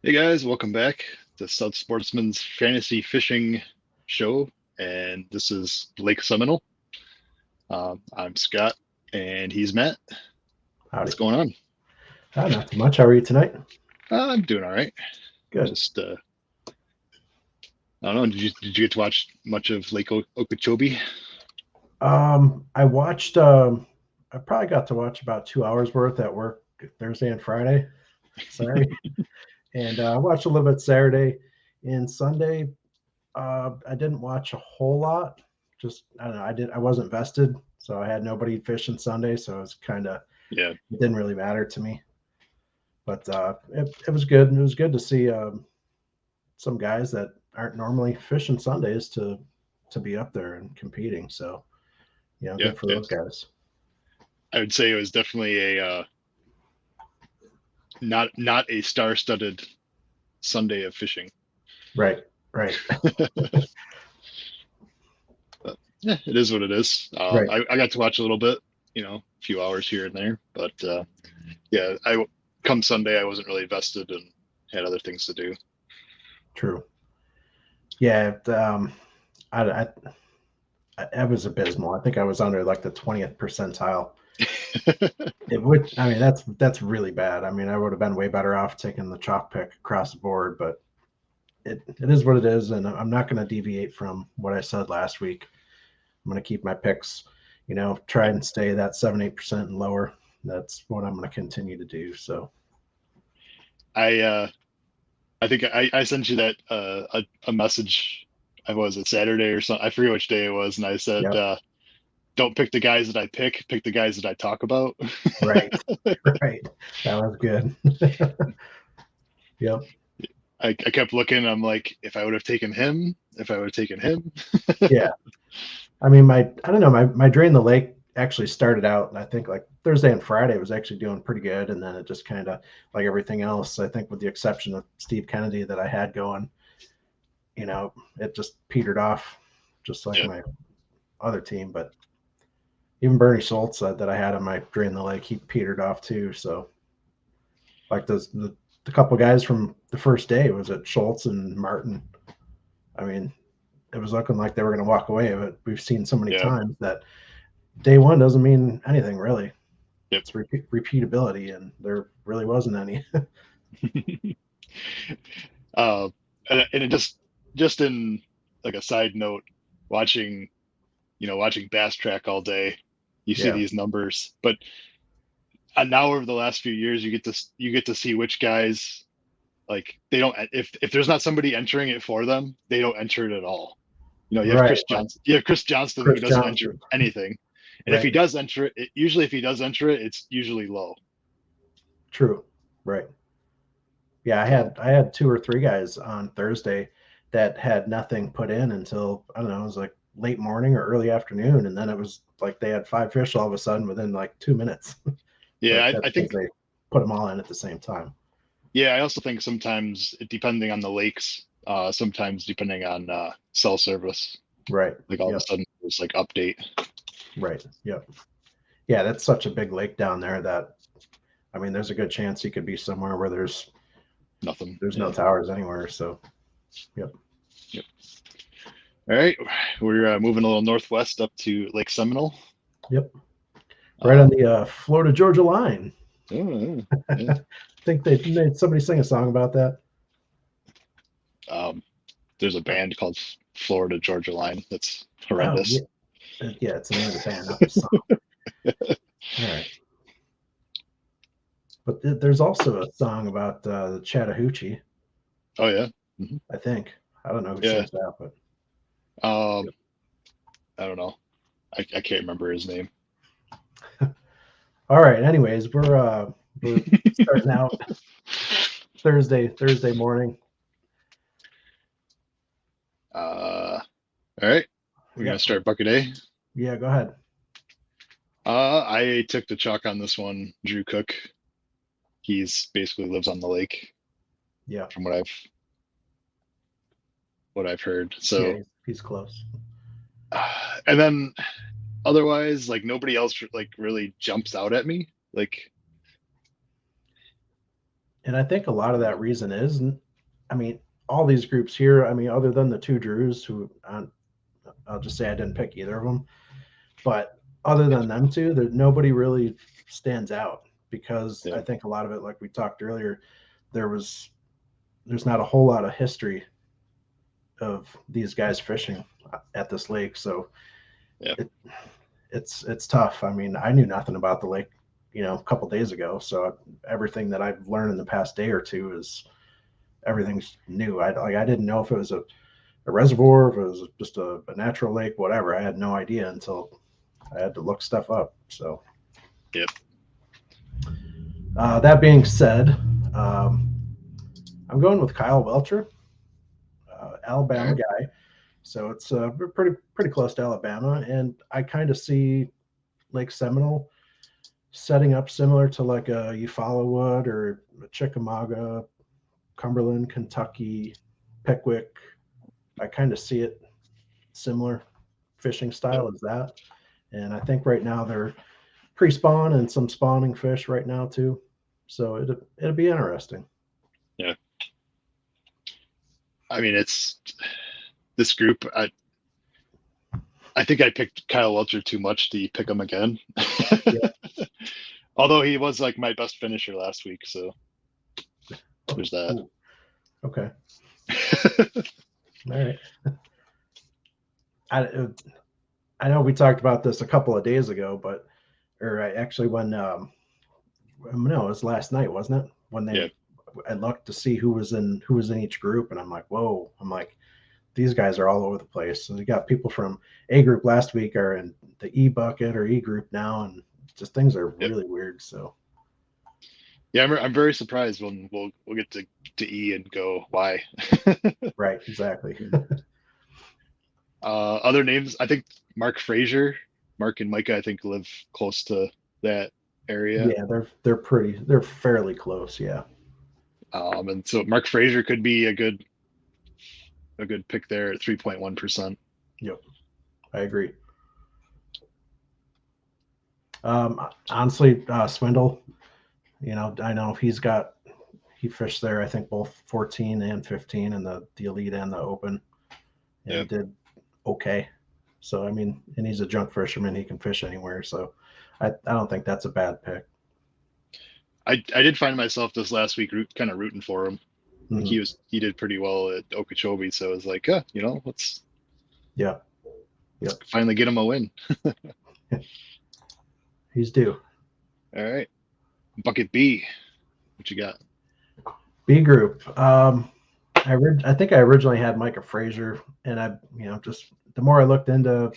Hey guys, welcome back to Stout Sportsman's Fantasy Fishing Show, and this is Lake Seminole. I'm Scott, and he's Matt. Howdy. What's going on? Not too much. How are you tonight? I'm doing all right. Good. Just I don't know. Did you get to watch much of Lake Okeechobee? I watched. I probably got to watch about 2 hours worth at work Thursday and Friday. Sorry, and I watched a little bit Saturday and Sunday. I didn't watch a whole lot. Just I don't know. I wasn't vested, so I had nobody fishing Sunday, so it was kind of Yeah, it didn't really matter to me. But it was good. And it was good to see some guys that aren't normally fishing Sundays to be up there and competing. So yeah, good for yeah. those guys. I would say it was definitely a not a star-studded Sunday of fishing. Right, right, But yeah, it is what it is. right. I got to watch a little bit, a few hours here and there, but yeah, I come Sunday I wasn't really vested and had other things to do. True. Yeah, I, I was abysmal. I think I was under like the 20th percentile. It would. I mean, that's really bad. I mean, I would have been way better off taking the chalk pick across the board, but it is what it is, and I'm not going to deviate from what I said last week. I'm going to keep my picks. Try and stay that 7-8% and lower. That's what I'm going to continue to do. So I think I sent you that a message. I was it Saturday or something. I forget which day it was, and I said, yep, "Don't pick the guys that I pick the guys that I talk about." right, right. That was good. Yep. I kept looking. I'm like, if I would have taken him, if I would have taken him. Yeah. I mean, I don't know, my drain the lake actually started out, and I think like Thursday and Friday was actually doing pretty good, and then it just kind of like everything else. I think with the exception of Steve Kennedy that I had going, it just petered off, just like Yeah, my other team. But even Bernie Schultz that I had on my drain the lake, he petered off too. So like the couple guys from the first day was it Schultz and Martin. I mean, it was looking like they were going to walk away, but we've seen so many yeah, times that day one doesn't mean anything really. yep. It's repeatability, and there really wasn't any. uh, and it just in like a side note, watching watching Bass Track all day, you see Yeah, these numbers, but now over the last few years, you get to see which guys like they don't if there's not somebody entering it for them, they don't enter it at all. You have right. Chris Like Johnson. You have Chris Johnston who Chris doesn't enter Johnson. anything, and if he Right. does enter it, usually if he does enter it, it's usually low. True. Right. Yeah, So I had two or three guys on Thursday that had nothing put in until I don't know, it was like late morning or early afternoon, and then it was like they had five fish all of a sudden within like 2 minutes. yeah, But that's I because think they put them all in at the same time. yeah, I also think sometimes depending on the lakes, sometimes depending on cell service, Right. like all of a Yep. sudden there's like update Right. Yep. Yeah, that's such a big lake down there that I mean, there's a good chance he could be somewhere where nothing. there's no Yeah. towers anywhere. So, yep. Yep. All right, we're moving a little northwest up to Lake Seminole. Yep. Right on Um, the Florida Georgia line. oh, yeah. I think they made somebody sing a song about that. Um, there's a band called Florida Georgia Line that's Oh yeah, horrendous. yeah. It's the name of the band, not the song. All right, but there's also a song about the Chattahoochee. Oh yeah, hmm I think I don't know who yeah. sings that, but Um, I don't know. I can't remember his name. all right. Anyways, we're starting out Thursday morning. All right, we're gonna Yep. start bucket A. Yeah. Go ahead. I took the chalk on this one. Drew Cook. He's basically lives on the lake, Yeah. from what I've heard. Yeah. So, He's close. and then otherwise, like nobody else like really jumps out at me. Like And I think a lot of that reason is, I mean, all these groups here, I mean, other than the two Drews, who I'll just say I didn't pick either of them, but other than them two, there nobody really stands out because Yeah. I think a lot of it, like we talked earlier, there was there's not a whole lot of history of these guys fishing at this lake, so Yeah. it, it's tough. I mean, I knew nothing about the lake, a couple days ago, so everything that I've learned in the past day or two is everything's new. I didn't know if it was a reservoir, if it was just a natural lake, whatever. I had no idea until I had to look stuff up. So, Yep. that being said, um, I'm going with Kyle Welcher, All Alabama right. guy. So it's pretty close to Alabama, and I kind of see Lake Seminole setting up similar to like a Eufaula Wood or a Chickamauga, Cumberland, Kentucky, Pickwick. I kind of see it similar fishing Yep. style as that. And I think right now they're pre-spawn and some spawning fish right now too. So it'll be interesting. Yeah. I mean, it's this group. I think I picked Kyle Welcher too much to pick him again. Yeah. Although he was like my best finisher last week, so there's that. Ooh, okay. All right. I I know we talked about this a couple of days ago, but or actually when no, it was last night, wasn't it? When Yeah. I looked to see who was in each group, and I'm like, whoa! I'm like, these guys are all over the place. So we got people from A group last week are in the E bucket or E group now, and just things are Yep. really weird. So Yeah, I'm very surprised when we'll get to E and go why. right, exactly. Other names, I think Mark Frazier, Mark and Micah, I think live close to that area. Yeah, they're fairly close. Yeah. And so Mark Frazier could be a good pick there at 3.1%. Yep. I agree. Honestly, Swindle, I know he fished there, I think both 14 and 15 in the elite and the open Yeah. and did okay. So, I mean, and he's a junk fisherman. He can fish anywhere. So I don't think that's a bad pick. I did find myself this last week kind of rooting for him. Like Mm-hmm. he did pretty well at Okeechobee, so I was like, let's Yeah. Yep. finally get him a win. He's due. All right, bucket B, what you got? B group. I think I originally had Micah Frazier, and just the more I looked into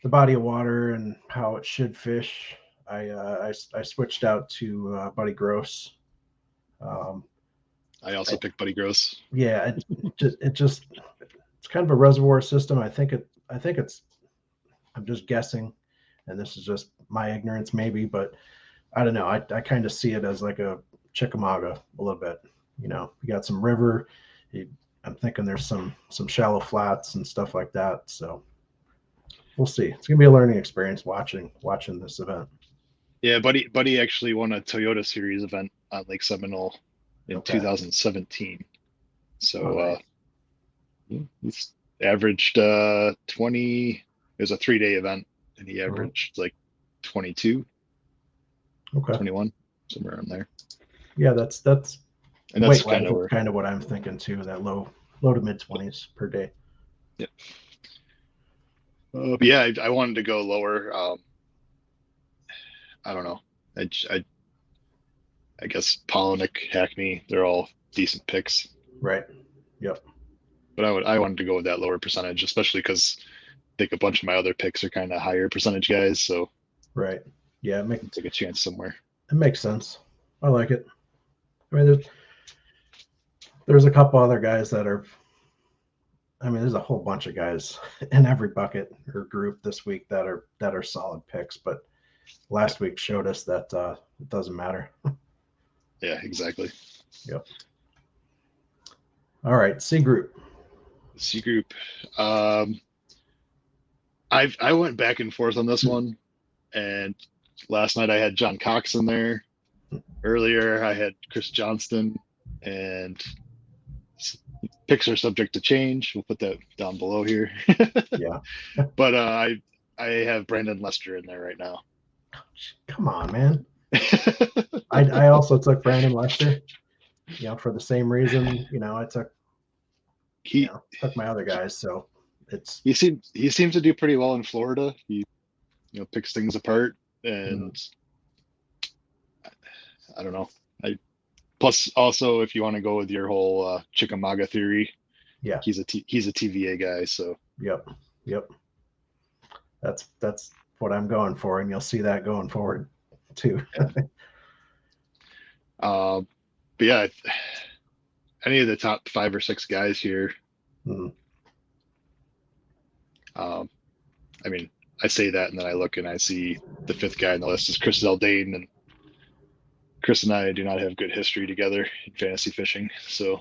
the body of water and how it should fish, I switched out to Buddy Gross. Um, I also I, picked Buddy Gross. yeah, it's kind of a reservoir system. I think it's I'm just guessing, and this is just my ignorance maybe, but I don't know. I kind of see it as like a Chickamauga a little bit. You got some river. You, I'm thinking there's some shallow flats and stuff like that. So we'll see. It's gonna be a learning experience watching this event. Yeah, Buddy actually won a Toyota Series event on Lake Seminole in Okay. 2017. All So right. he's averaged 20. It was a 3-day event, and he Mhm. averaged like 22, Okay. 21, somewhere around there. Yeah, that's And that's weight wise. kind of That's where, kind of what I'm thinking too. That low to mid 20s per day. yeah. Yeah, I wanted to go lower. I don't know. I guess Polinick, Hackney, they're all decent picks. Right. Yep. But I wanted to go with that lower percentage, especially because I think a bunch of my other picks are kind of higher percentage guys, so Right. Yeah. I'll take a chance somewhere. It makes sense. I like it. I mean, there's a couple other guys that are. I mean, there's a whole bunch of guys in every bucket or group this week that are solid picks, but Yeah, last week showed us that it doesn't matter. yeah, exactly. Yep. All right, C group. C group. Um, I went back and forth on this one, and last night I had John Cox in there. Earlier, I had Chris Johnston, and picks are subject to change. We'll put that down below here. Yeah. But I have Brandon Lester in there right now. Come on, man. I also took Brandon Lester, for the same reason, I he took my other guys. So it's, he seems to do pretty well in Florida. He picks things apart, and I don't know. I plus also if you want to go with your whole Chickamauga theory, yeah, he's a TVA guy. So yep, yep. That's what I'm going for, and you'll see that going forward too. yeah. But yeah, any of the top 5 or 6 guys here. Mm. Um, I mean, I say that, and then I look and I see the 5th guy on the list is Chris Zaldane, and Chris and I do not have good history together in fantasy fishing. So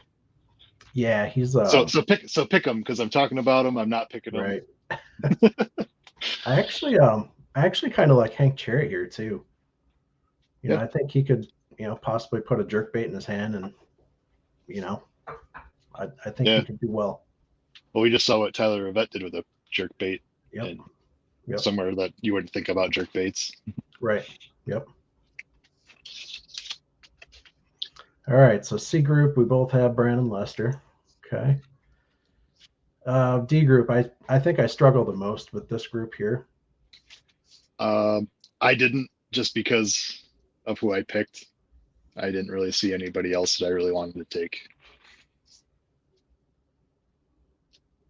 Yeah, he's pick him because I'm talking about him. I'm not picking him. right. I actually kind of like Hank Cherry here too. Yeah, I think he could, possibly put a jerk bait in his hand, and you know, I think he yeah. could do well. Well, we just saw what Tyler Rivette did with a jerk bait, Yep. and Yep. somewhere that you wouldn't think about jerk baits. Right. Yep. All right. So C group, we both have Brandon Lester. Okay. D group, I think I struggle the most with this group here. I didn't, just because of who I picked. I didn't really see anybody else that I really wanted to take.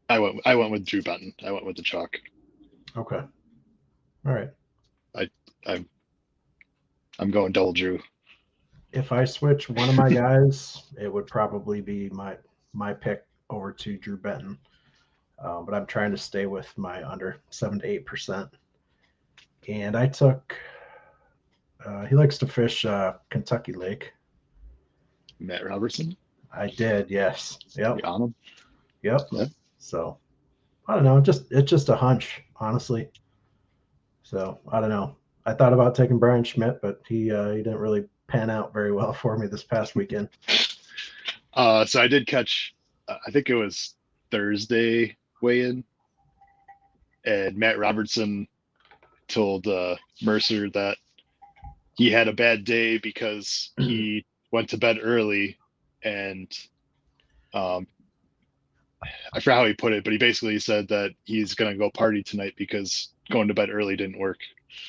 I went with Drew Benton. I went with the chalk. Okay. All right. I'm I'm going double Drew. If I switch one of my guys, it would probably be my pick over to Drew Benton. But I'm trying to stay with my under 7 to 8%. And I took. He likes to fish Kentucky Lake. Matt Robertson. I did, yes. Yep. You on him? Yep. Yeah. So I don't know. It's just a hunch, honestly. So I don't know. I thought about taking Brian Schmidt, but he didn't really pan out very well for me this past weekend. So I did catch. I think it was Thursday weigh-in, and Matt Robertson told Mercer that he had a bad day because he went to bed early, and I forgot how he put it, but he basically said that he's going to go party tonight because going to bed early didn't work.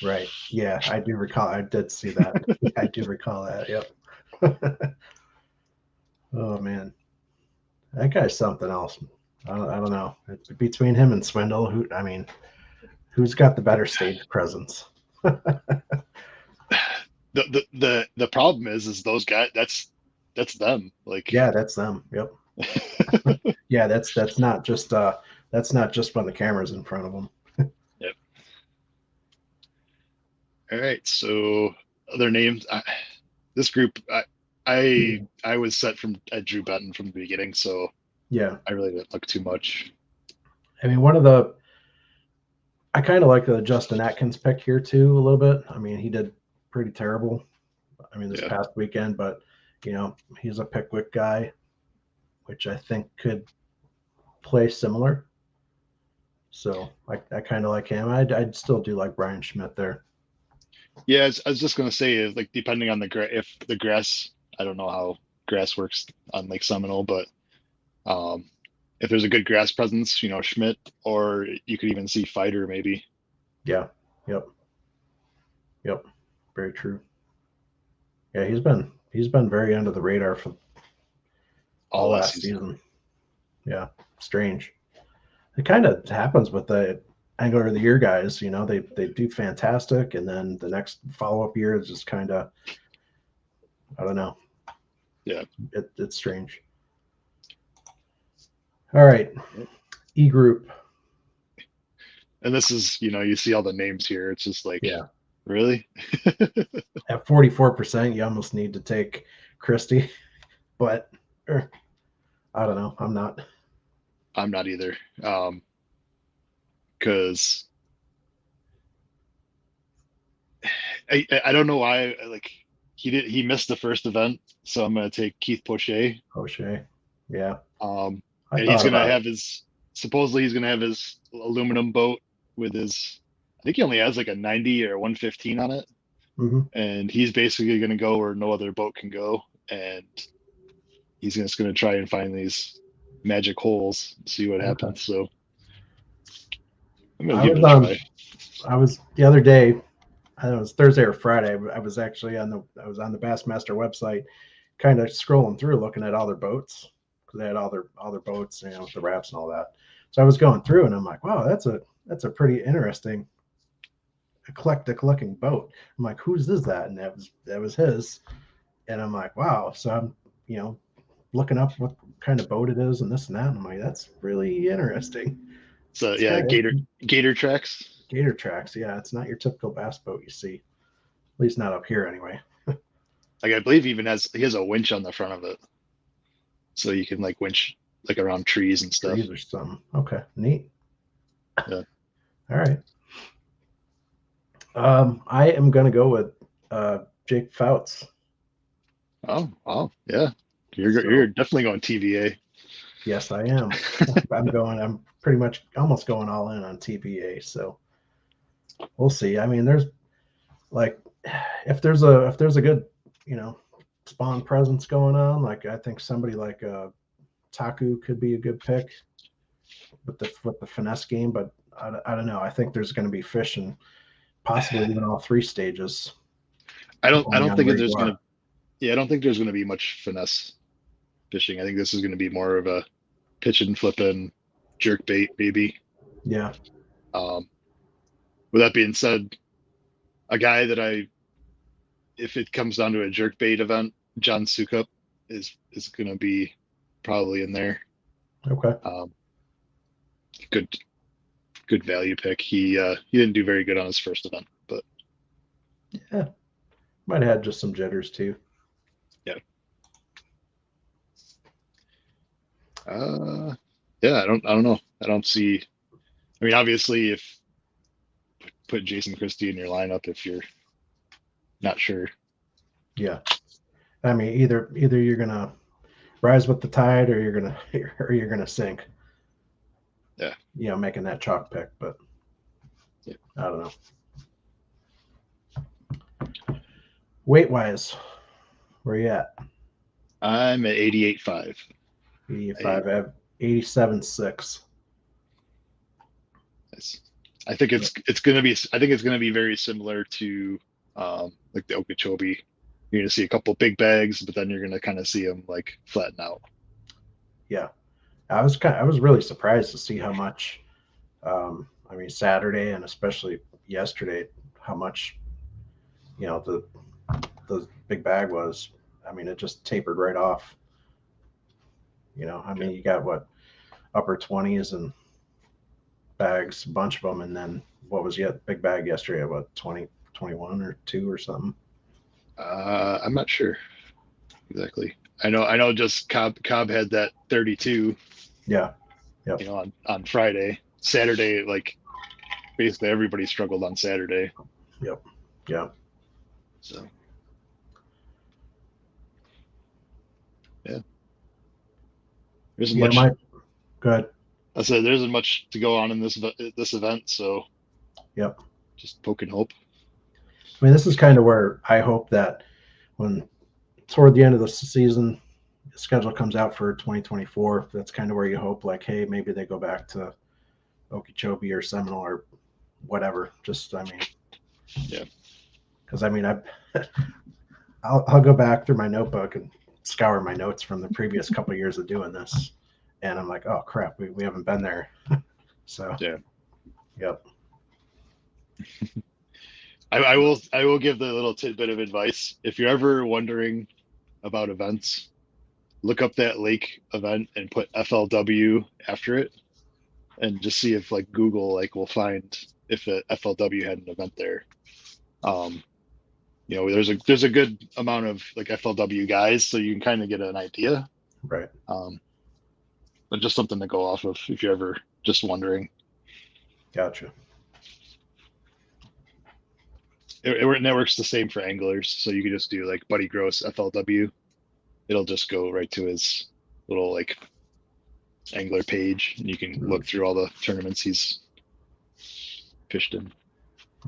Right. Yeah, I do recall. I did see that. I do recall that. Yep. Oh man, that guy's something else. I don't know. Between him and Swindle, who's got the better stage presence? The problem is those guys. That's them. Like, Yeah, that's them. Yep. Yeah, that's not just when the camera's in front of them. Yep. All right. So other names. This group. I was set from at Drew Benton from the beginning, so Yeah. I really didn't look too much. I mean, I kind of like the Justin Atkins pick here too a little bit. I mean, he did pretty terrible. This past weekend, but he's a Pickwick guy, which I think could play similar. So I kind of like him. I'd still do like Brian Schmidt there. Yeah, I was just gonna say, like, depending on if the grass, I don't know how grass works on Lake Seminole, but if there's a good grass presence, Schmidt, or you could even see Fighter maybe. Yeah. Yep. Yep. Very true. Yeah, he's been very under the radar for all last season. Yeah, strange. It kind of happens with the Angler of the Year guys. They do fantastic, and then the next follow up year is just kind of, I don't know. Yeah, it's strange. All right, E group. And this is, you see all the names here. It's just like, yeah, really. At 44%, you almost need to take Christie, but I don't know. I'm not. I'm not either. Because I don't know why, like, he missed the first event, so I'm gonna take Keith Poche. O'Shea. Yeah. I And he's thought gonna about it. have his supposedly he's gonna have his aluminum boat with his. I think he only has like a 90 or 115 on it, Hmm. and he's basically gonna go where no other boat can go, and he's just gonna try and find these magic holes, and see what Okay. happens. So I'm gonna I give it was a try. I was the other day. I don't know, it was Thursday or Friday. I was actually on the Bassmaster website, kind of scrolling through, looking at all their boats because they had all their boats, with the wraps and all that. So I was going through, and I'm like, wow, that's a pretty interesting, eclectic looking boat. I'm like, whose is that? And that was his. And I'm like, wow. So I'm, looking up what kind of boat it is and this and that. And I'm like, that's really interesting. So It's yeah, kind of Gator tracks. gator tracks. Yeah, it's not your typical bass boat you see. At least not up here anyway. Like I believe he has a winch on the front of it, so you can like winch like around trees and stuff. Trees or something. Okay, neat. Yeah. All right. I am gonna go with Jake Fouts. Oh, wow. Yeah. You're So definitely going TVA. yes, I am. I'm pretty much almost going all in on TBA. So we'll see. I mean, there's like if there's a good, you know, spawn presence going on, like I think somebody like Taku could be a good pick with the finesse game, but I don't know. I think there's going to be fish in possibly even all three stages, I depending don't on think where there's you gonna are. yeah, I don't think there's gonna be much finesse fishing. I think this is gonna be more of a pitch and flip and jerk bait, maybe. Yeah, Um, with that being said, a guy that if it comes down to a jerk bait event, John Sukup is gonna be probably in there. okay. Um, good good value pick. He didn't do very good on his first event, but Yeah, might have had just some jitters too. yeah. Uh, yeah, I don't know. I don't see. I mean, obviously, if put Jason Christie in your lineup if you're not sure. Yeah, I mean either you're gonna rise with the tide or you're gonna or you're gonna sink. Yeah, Making that chalk pick, but yeah. I don't know. Weight wise, where you at? I'm at 88.5. 85. I have 87.6. I think it's gonna be. I think it's gonna be very similar to like the Okeechobee. You're gonna see a couple big bags, but then you're gonna kind of see them like flatten out. Yeah, I was really surprised to see how much. I mean, Saturday and especially yesterday, how much the big bag was. I mean, it just tapered right off. I Yeah, mean, you got what upper 20s and bags, a bunch of them, and then what was yet big bag yesterday? What 20, 21 or two or something? I'm not sure exactly. I know. Just Cobb had that 32. Yeah. Yep. On Friday. Saturday, like basically everybody struggled on Saturday. Yep. Yeah. So yeah, there isn't Yeah. much. Good. I said there isn't much to go on in this event, so Yep. just poke and hope. I mean, this is kind of where I hope that when toward the end of the season, the schedule comes out for 2024. That's kind of where you hope, like, hey, maybe they go back to Okeechobee or Seminole or whatever. Just, I mean, Yeah, because I mean, I'll go back through my notebook and scour my notes from the previous couple of years of doing this, and I'm like, oh crap, we haven't been there. So, yeah. yep. I will give the little tidbit of advice. If you're ever wondering about events, look up that lake event and put FLW after it, and just see if like Google like will find if the FLW had an event there. Um, there's a good amount of like FLW guys, so you can kind of get an idea. Right. Um, but just something to go off of if you're ever just wondering. Gotcha. it works the same for anglers. So you can just do like Buddy Gross FLW. It'll just go right to his little like angler page, and you can look through all the tournaments he's fished in.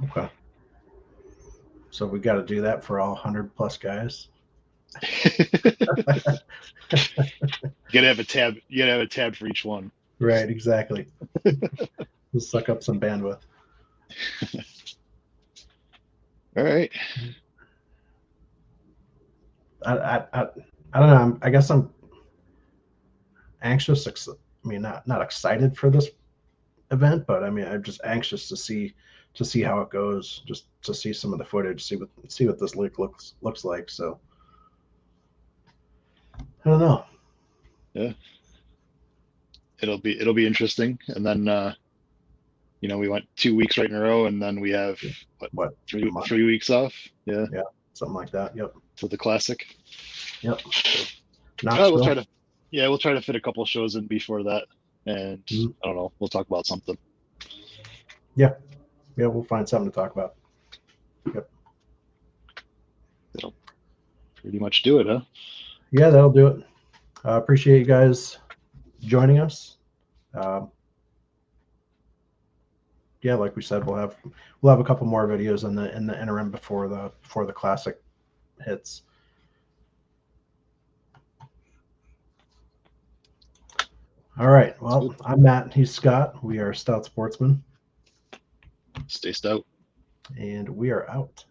Okay. So we got to do that for all 100 plus guys. You gotta have a tab. You gotta have a tab for each one. Right. Exactly. We'll suck up some bandwidth. All right. I don't know. I guess I'm anxious. I mean, not excited for this event, but I mean, I'm just anxious to see how it goes, just to see some of the footage, see what this lake looks like. So I don't know. Yeah. It'll be interesting. And then we went 2 weeks right in a row, and then we have What, three weeks off. Yeah. Yeah, something like that. Yep. For the classic. Yep. We'll try to fit a couple shows in before that, and I don't know. We'll talk about something. Yeah, we'll find something to talk about. Yep. That'll pretty much do it, huh? Yeah, that'll do it. Appreciate you guys joining us. Yeah, like we said, we'll have a couple more videos in the interim before the classic hits. All right. Well, I'm Matt. He's Scott. We are Stout Sportsmen. Stay stout. And we are out.